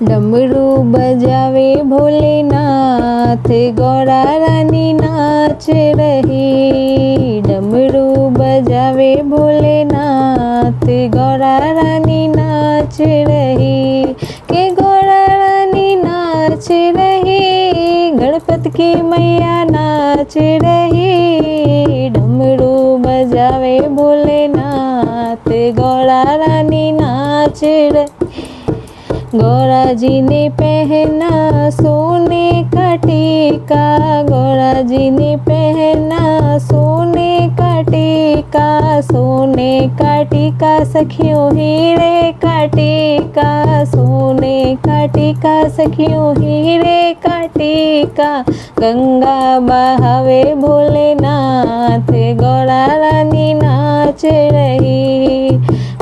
डमरू बजावे भोलेनाथ, गौरा रानी नाच रही। डमरू बजावे भोलेनाथ, गौरा रानी नाच रही। के गौरा रानी नाच रही, गणपति की मैया नाच रही। डमरू बजावे भोलेनाथ, गौरा रानी नाच रही। गौरा जी ने पहना सोने का टीका, गौरा जी ने पहना सोने का टीका। सोने का टीका सखियों हीरे का टीका, सोने का टीका सखियों हीरे का टीका। गंगा बहावे भोलेनाथ, गौरा रानी नाच रही।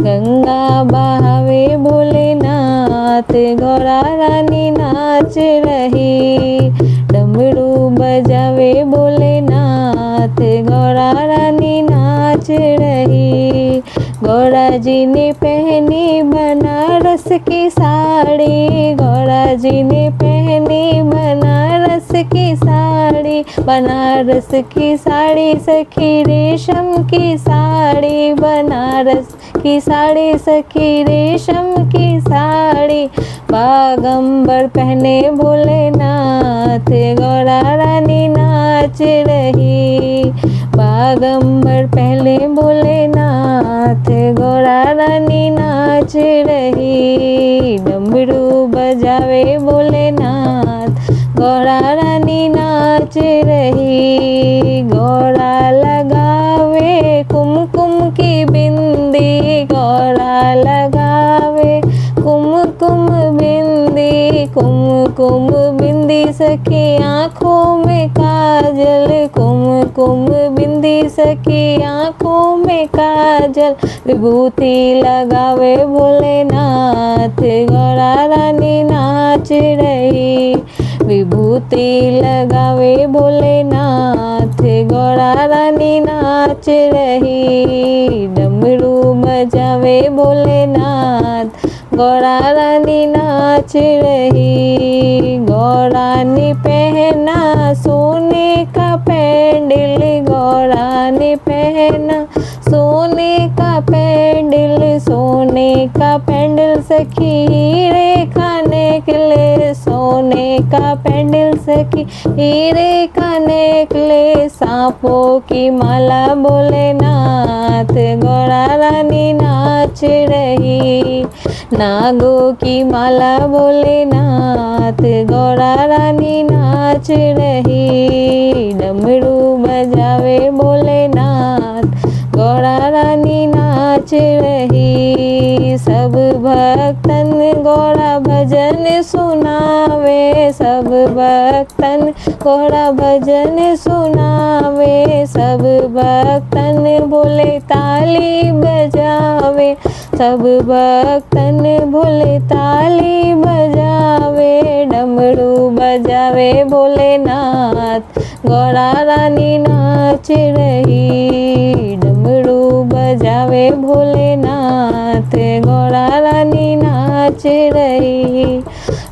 गंगा बहावे भोलेनाथ, गौरा रानी नाच रही। डमरू बजावे भोलेनाथ, गौरा रानी नाच रही। गौरा जी ने पहनी बनारस की साड़ी, गौरा जी ने पहनी बनारस की साड़ी। बनारस की साड़ी सखी रेशम की साड़ी, बनारस की साड़ी सखी रेशम की साड़ी। बागंबर पहने भोलेनाथ, गौरा रानी नाच रही। बागंबर पहले भोलेनाथ, गौरा रानी नाच रही। डमरू बजावे भोलेनाथ, गौरा रानी नाच रही। गौरा लगावे कुमकुम की बिंदी, गौरा लगावे कुमकुम बिंदी। कुमकुम बिंदी सखी आँखों में काजल, कुमकुम बिंदी सखी आँखों में काजल। विभूति लगावे भोलेनाथ, गौरा रानी नाच रही। विभूति लगावे भोलेनाथ, गौरा रानी नाच रही। डमरू बजावे भोलेनाथ, गौरा रानी नाच रही। गौरा ने पहना सोने का पैंडल, गौरा ने पहना सोने का पैंडल। सोने का पैंडल सखी हीरे का नेकलेस, सोने का पैंडल सखी हीरे का नेकलेस। सांपों की माला भोलेनाथ, गौरा रानी नाच रही। नागों की माला भोलेनाथ, गौरा रानी नाच रही। डमरू बजावे भोलेनाथ, गौरा रानी नाच रही। सब भक्तन गौरा भजन सुनावे, सब भक्तन गौरा भजन सुनावे। सब भक्तन भोले ताली बजावे, सब भक्तन भोले ताली बजावे। डमरू बजावे भोलेनाथ, गौरा रानी नाच रही। डमरू बजावे भोलेनाथ, गौरा रानी नाच रही।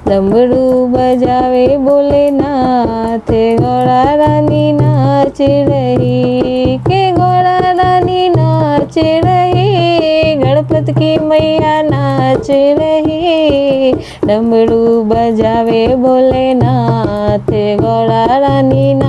डमरू बजावे भोलेनाथ, गौरा रानी नाच रही। के गौरा रानी नाच रही, गणपति की मैया नाच रही। डमरू बजावे भोलेनाथ, गौरा रानी नाच